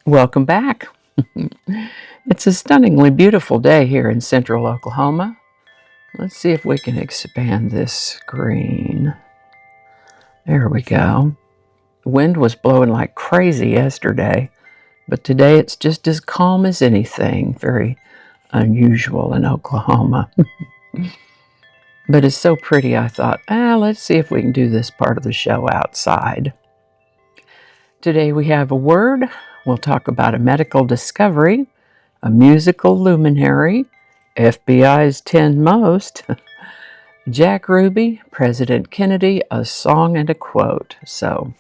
Welcome back. It's a stunningly beautiful day here in central Oklahoma. Let's see if we can expand this screen. There we go. The wind was blowing like crazy yesterday, but today it's just as calm as anything. Very unusual in Oklahoma. But it's so pretty, I thought, let's see if we can do this part of the show outside. Today we have a word. We'll talk about a medical discovery, a musical luminary, FBI's 10 most, Jack Ruby, President Kennedy, a song and a quote. So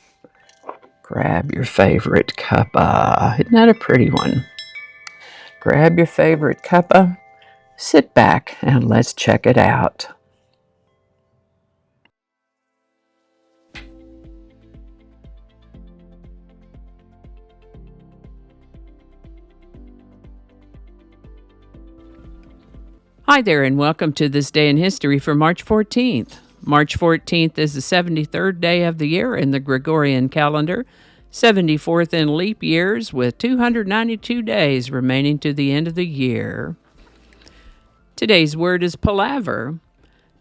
grab your favorite cuppa. Isn't that a pretty one? Grab your favorite cuppa, sit back, and let's check it out. Hi there, and welcome to This Day in History for March 14th. March 14th is the 73rd day of the year in the Gregorian calendar, 74th in leap years, with 292 days remaining to the end of the year. Today's word is palaver.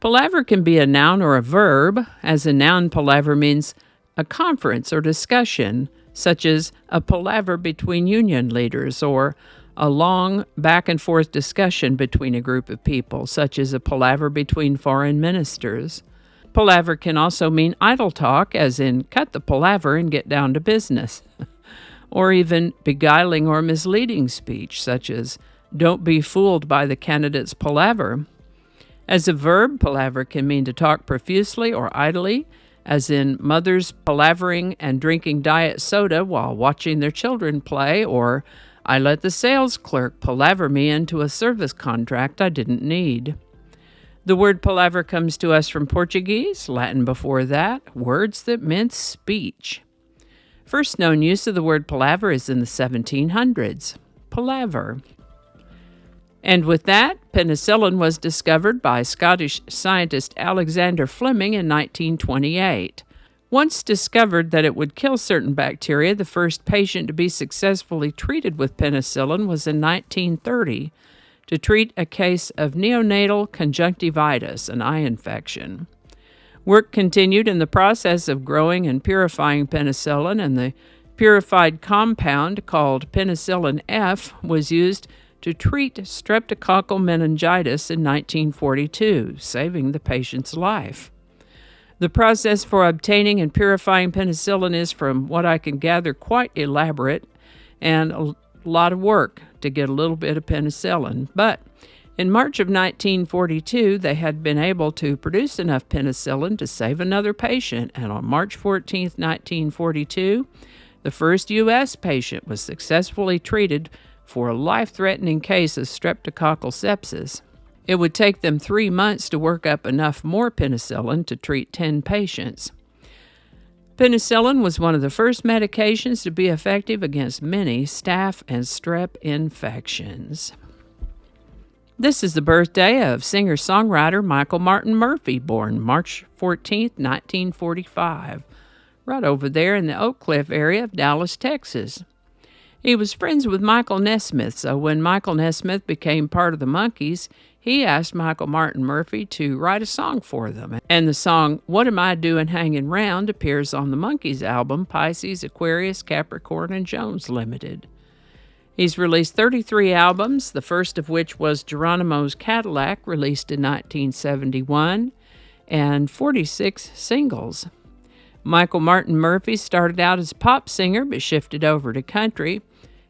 Palaver can be a noun or a verb. As a noun, palaver means a conference or discussion, such as a palaver between union leaders, or a long back-and-forth discussion between a group of people, such as a palaver between foreign ministers. Palaver can also mean idle talk, as in cut the palaver and get down to business, or even beguiling or misleading speech, such as don't be fooled by the candidate's palaver. As a verb, palaver can mean to talk profusely or idly, as in mothers palavering and drinking diet soda while watching their children play, or I let the sales clerk palaver me into a service contract I didn't need. The word palaver comes to us from Portuguese, Latin before that, words that meant speech. First known use of the word palaver is in the 1700s. Palaver. And with that, penicillin was discovered by Scottish scientist Alexander Fleming in 1928. Once discovered that it would kill certain bacteria, the first patient to be successfully treated with penicillin was in 1930 to treat a case of neonatal conjunctivitis, an eye infection. Work continued in the process of growing and purifying penicillin, and the purified compound called penicillin F was used to treat streptococcal meningitis in 1942, saving the patient's life. The process for obtaining and purifying penicillin is, from what I can gather, quite elaborate and a lot of work to get a little bit of penicillin. But in March of 1942, they had been able to produce enough penicillin to save another patient, and on March 14, 1942, the first U.S. patient was successfully treated for a life-threatening case of streptococcal sepsis. It would take them 3 months to work up enough more penicillin to treat 10 patients. Penicillin was one of the first medications to be effective against many staph and strep infections. This is the birthday of singer-songwriter Michael Martin Murphey, born March 14, 1945, right over there in the Oak Cliff area of Dallas, Texas. He was friends with Michael Nesmith, so when Michael Nesmith became part of the Monkees, he asked Michael Martin Murphey to write a song for them. And the song, What Am I Doing Hanging Round, appears on the Monkees album, Pisces, Aquarius, Capricorn, and Jones Limited. He's released 33 albums, the first of which was Geronimo's Cadillac, released in 1971, and 46 singles. Michael Martin Murphey started out as a pop singer but shifted over to country.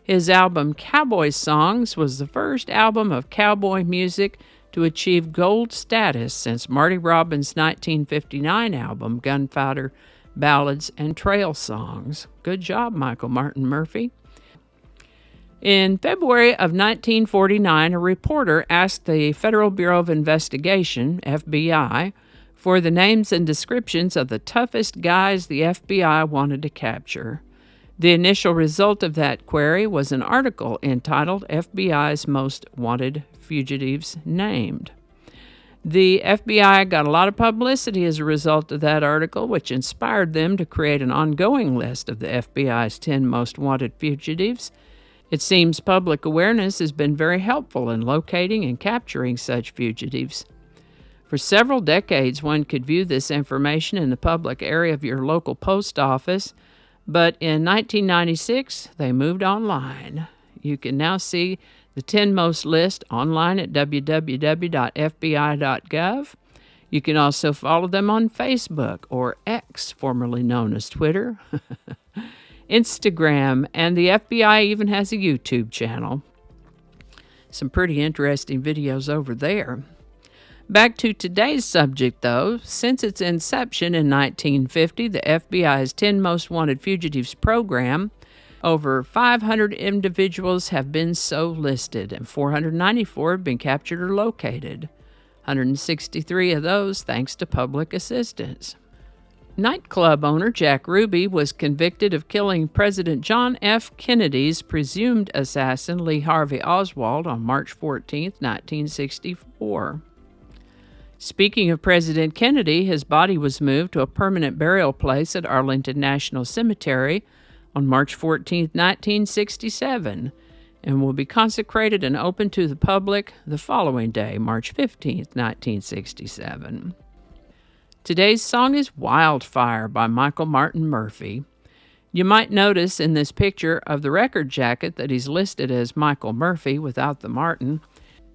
His album Cowboy Songs was the first album of cowboy music to achieve gold status since Marty Robbins' 1959 album Gunfighter Ballads and Trail Songs. Good job, Michael Martin Murphey. In February of 1949, a reporter asked the Federal Bureau of Investigation, FBI, for the names and descriptions of the toughest guys the FBI wanted to capture. The initial result of that query was an article entitled FBI's Most Wanted Fugitives Named. The FBI got a lot of publicity as a result of that article, which inspired them to create an ongoing list of the FBI's 10 most wanted fugitives. It seems public awareness has been very helpful in locating and capturing such fugitives. For several decades, one could view this information in the public area of your local post office, but in 1996, they moved online. You can now see the 10 most list online at www.fbi.gov. You can also follow them on Facebook, or X, formerly known as Twitter, Instagram, and the FBI even has a YouTube channel. Some pretty interesting videos over there. Back to today's subject, though. Since its inception in 1950, the FBI's 10 Most Wanted Fugitives program, over 500 individuals have been so listed, and 494 have been captured or located. 163 of those thanks to public assistance. Nightclub owner Jack Ruby was convicted of killing President John F. Kennedy's presumed assassin Lee Harvey Oswald on March 14, 1964. Speaking of President Kennedy, his body was moved to a permanent burial place at Arlington National Cemetery on March 14, 1967, and will be consecrated and open to the public the following day, March 15, 1967. Today's song is Wildfire by Michael Martin Murphey. You might notice in this picture of the record jacket that he's listed as Michael Murphey without the Martin.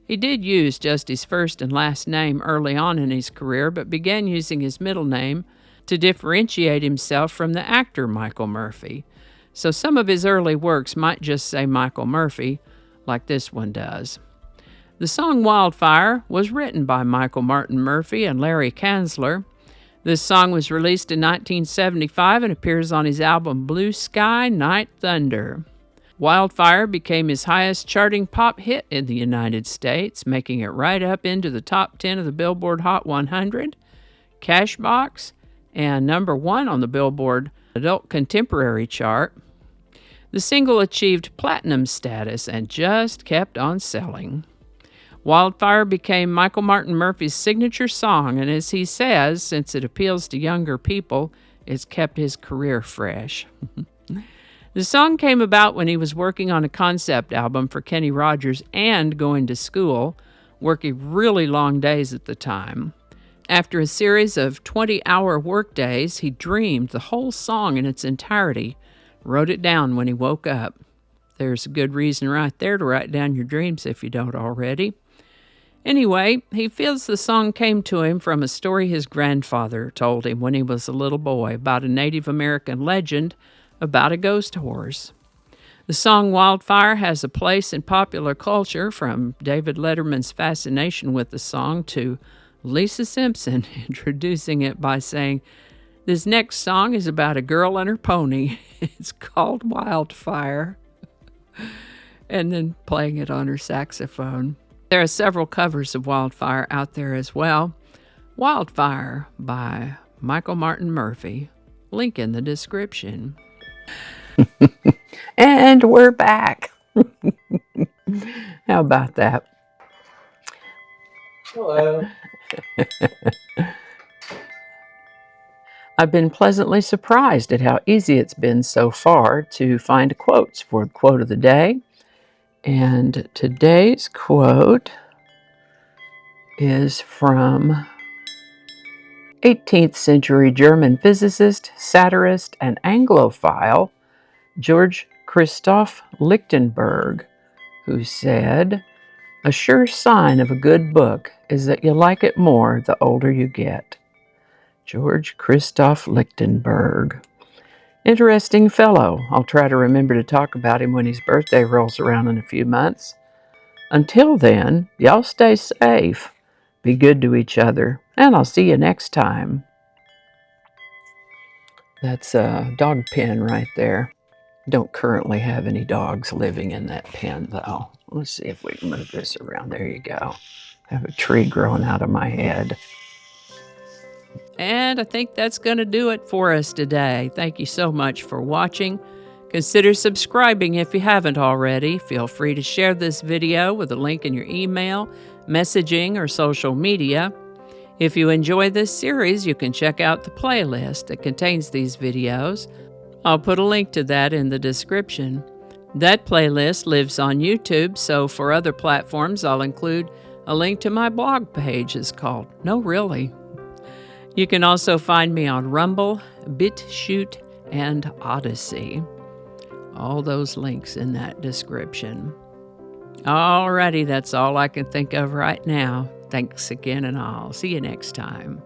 He did use just his first and last name early on in his career, but began using his middle name to differentiate himself from the actor Michael Murphey. So some of his early works might just say Michael Murphey, like this one does. The song Wildfire was written by Michael Martin Murphey and Larry Kanzler. This song was released in 1975 and appears on his album Blue Sky, Night Thunder. Wildfire became his highest charting pop hit in the United States, making it right up into the top 10 of the Billboard Hot 100, Cashbox, and number 1 on the Billboard Adult Contemporary chart. The single achieved platinum status and just kept on selling. Wildfire became Michael Martin Murphey's signature song, and as he says, since it appeals to younger people, it's kept his career fresh. The song came about when he was working on a concept album for Kenny Rogers and going to school, working really long days at the time. After a series of 20-hour workdays, he dreamed the whole song in its entirety, wrote it down when he woke up. There's a good reason right there to write down your dreams if you don't already. Anyway, he feels the song came to him from a story his grandfather told him when he was a little boy about a Native American legend about a ghost horse. The song Wildfire has a place in popular culture, from David Letterman's fascination with the song to Lisa Simpson introducing it by saying, "This next song is about a girl and her pony. It's called Wildfire," and then playing it on her saxophone. There are several covers of Wildfire out there as well. Wildfire by Michael Martin Murphey. Link in the description. And we're back. How about that? Hello. I've been pleasantly surprised at how easy it's been so far to find quotes for the quote of the day. And today's quote is from 18th century German physicist, satirist, and Anglophile Georg Christoph Lichtenberg, who said, "A sure sign of a good book is that you like it more the older you get." Georg Christoph Lichtenberg. Interesting fellow. I'll try to remember to talk about him when his birthday rolls around in a few months. Until then, y'all stay safe, be good to each other, and I'll see you next time. That's a dog pen right there. Don't currently have any dogs living in that pen, though. Let's see if we can move this around. There you go. I have a tree growing out of my head. And I think that's going to do it for us today. Thank you so much for watching. Consider subscribing if you haven't already. Feel free to share this video with a link in your email, messaging, or social media. If you enjoy this series, you can check out the playlist that contains these videos. I'll put a link to that in the description. That playlist lives on YouTube, so for other platforms, I'll include a link to my blog page. It's called No Really. You can also find me on Rumble, BitChute, and Odyssey. All those links in that description. Alrighty, that's all I can think of right now. Thanks again, and I'll see you next time.